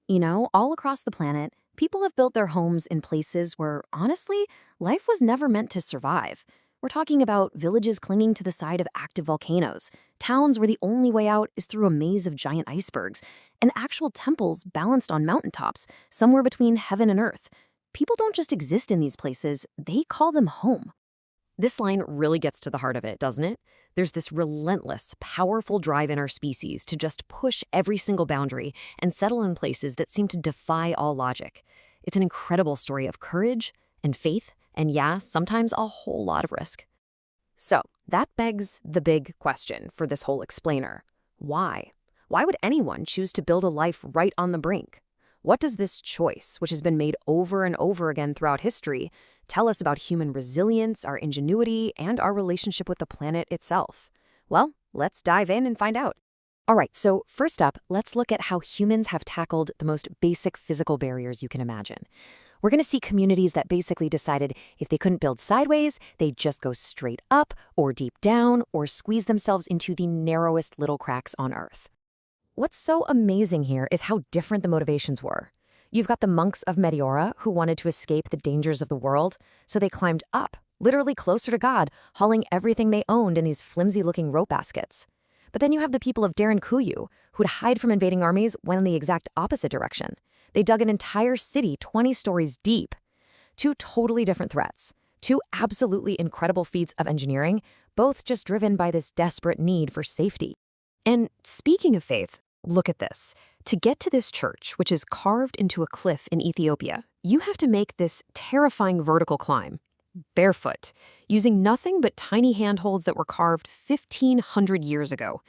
All across the planet, people have built their homes in places where, honestly, life was never meant to survive. We're talking about villages clinging to the side of active volcanoes, towns where the only way out is through a maze of giant icebergs, and actual temples balanced on mountaintops, somewhere between heaven and earth. People don't just exist in these places, they call them home. This line really gets to the heart of it, doesn't it? There's this relentless, powerful drive in our species to just push every single boundary and settle in places that seem to defy all logic. It's an incredible story of courage and faith, and yeah, sometimes a whole lot of risk. So, that begs the big question for this whole explainer. Why? Why would anyone choose to build a life right on the brink? What does this choice, which has been made over and over again throughout history, tell us about human resilience, our ingenuity, and our relationship with the planet itself? Well, let's dive in and find out. All right, so first up, let's look at how humans have tackled the most basic physical barriers you can imagine. We're going to see communities that basically decided if they couldn't build sideways, they'd just go straight up or deep down or squeeze themselves into the narrowest little cracks on Earth. What's so amazing here is how different the motivations were. You've got the monks of Mediora who wanted to escape the dangers of the world, so they climbed up, literally closer to God, hauling everything they owned in these flimsy-looking rope baskets. But then you have the people of Kuyu, who'd hide from invading armies, went in the exact opposite direction. They dug an entire city 20 stories deep. Two totally different threats. Two absolutely incredible feats of engineering, both just driven by this desperate need for safety. And speaking of faith, look at this. To get to this church, which is carved into a cliff in Ethiopia, you have to make this terrifying vertical climb, barefoot, using nothing but tiny handholds that were carved 1,500 years ago.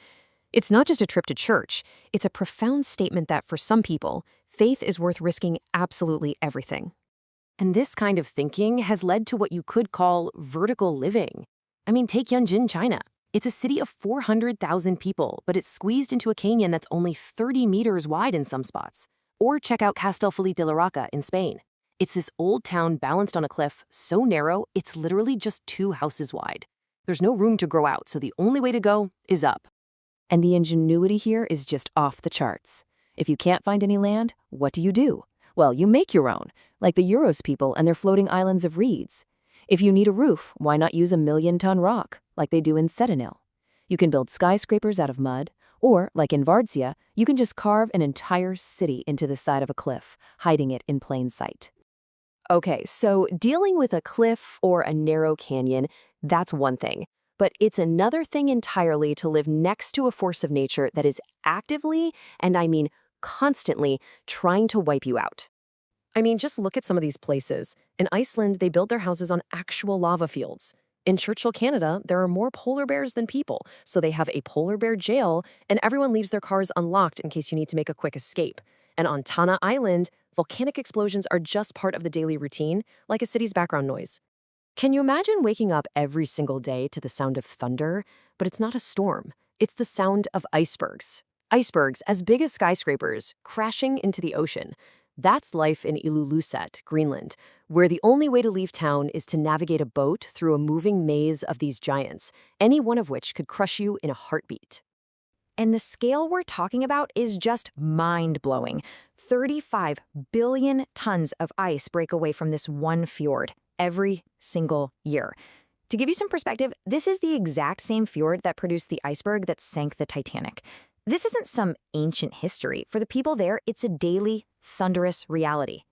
It's not just a trip to church, it's a profound statement that for some people, faith is worth risking absolutely everything. And this kind of thinking has led to what you could call vertical living. I mean, take Yanjin, China. It's a city of 400,000 people, but it's squeezed into a canyon that's only 30 meters wide in some spots. Or check out Castellfollit de la Roca in Spain. It's this old town balanced on a cliff so narrow, it's literally just 2 houses wide. There's no room to grow out, so the only way to go is up. And the ingenuity here is just off the charts. If you can't find any land, what do? Well, you make your own, like the Euros people and their floating islands of reeds. If you need a roof, why not use a 1,000,000-ton rock, like they do in Sedinil? You can build skyscrapers out of mud, or, like in Vardsia, you can just carve an entire city into the side of a cliff, hiding it in plain sight. Okay, so dealing with a cliff or a narrow canyon, that's one thing. But it's another thing entirely to live next to a force of nature that is actively, and I mean constantly, trying to wipe you out. I mean, just look at some of these places. In Iceland, they build their houses on actual lava fields. In Churchill, Canada, there are more polar bears than people, so they have a polar bear jail, and everyone leaves their cars unlocked in case you need to make a quick escape. And on Tanna Island, volcanic explosions are just part of the daily routine, like a city's background noise. Can you imagine waking up every single day to the sound of thunder? But it's not a storm. It's the sound of icebergs. Icebergs as big as skyscrapers, crashing into the ocean. That's life in Ilulissat, Greenland, where the only way to leave town is to navigate a boat through a moving maze of these giants, any one of which could crush you in a heartbeat. And the scale we're talking about is just mind-blowing. 35 billion tons of ice break away from this one fjord every single year. To give you some perspective, this is the exact same fjord that produced the iceberg that sank the Titanic. This isn't some ancient history. For the people there, it's a daily, thunderous reality.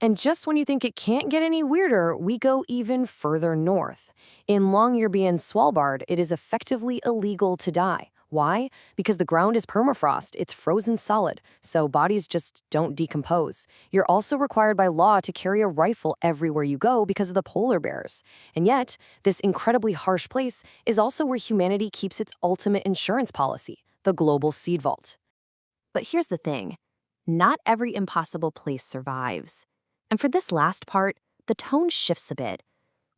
And just when you think it can't get any weirder, we go even further north. In Longyearbyen, Svalbard, it is effectively illegal to die. Why? Because the ground is permafrost, it's frozen solid, so bodies just don't decompose. You're also required by law to carry a rifle everywhere you go because of the polar bears. And yet, this incredibly harsh place is also where humanity keeps its ultimate insurance policy, the global seed vault. But here's the thing. Not every impossible place survives. And for this last part, the tone shifts a bit.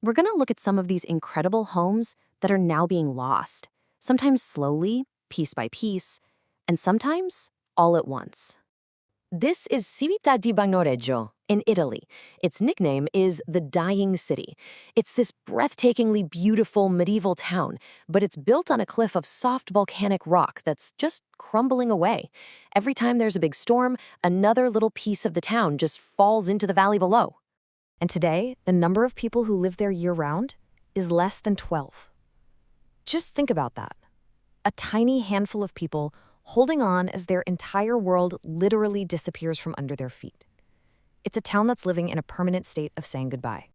We're going to look at some of these incredible homes that are now being lost, sometimes slowly, piece by piece, and sometimes all at once. This is Civita di Bagnoregio in Italy. Its nickname is the Dying City. It's this breathtakingly beautiful medieval town, but it's built on a cliff of soft volcanic rock that's just crumbling away. Every time there's a big storm, another little piece of the town just falls into the valley below. And today, the number of people who live there year-round is less than 12. Just think about that. A tiny handful of people holding on as their entire world literally disappears from under their feet. It's a town that's living in a permanent state of saying goodbye.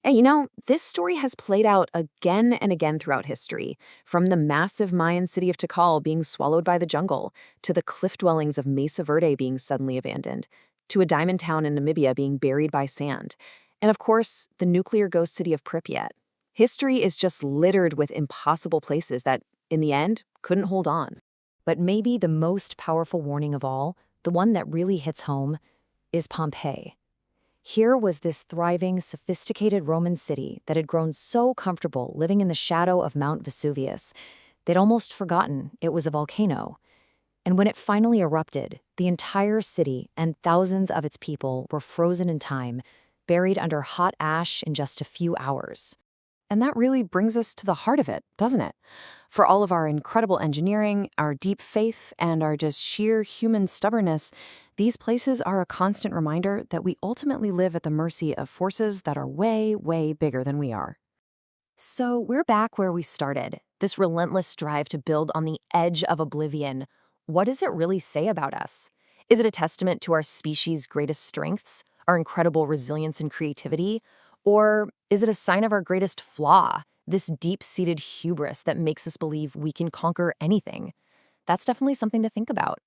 And this story has played out again and again throughout history, from the massive Mayan city of Tikal being swallowed by the jungle, to the cliff dwellings of Mesa Verde being suddenly abandoned, to a diamond town in Namibia being buried by sand, and of course, the nuclear ghost city of Pripyat. History is just littered with impossible places that, in the end, couldn't hold on. But maybe the most powerful warning of all, the one that really hits home, is Pompeii. Here was this thriving, sophisticated Roman city that had grown so comfortable living in the shadow of Mount Vesuvius, they'd almost forgotten it was a volcano. And when it finally erupted, the entire city and thousands of its people were frozen in time, buried under hot ash in just a few hours. And that really brings us to the heart of it, doesn't it? For all of our incredible engineering, our deep faith, and our just sheer human stubbornness, these places are a constant reminder that we ultimately live at the mercy of forces that are way, way bigger than we are. So we're back where we started, this relentless drive to build on the edge of oblivion. What does it really say about us? Is it a testament to our species' greatest strengths, our incredible resilience and creativity? Or is it a sign of our greatest flaw, this deep-seated hubris that makes us believe we can conquer anything? That's definitely something to think about.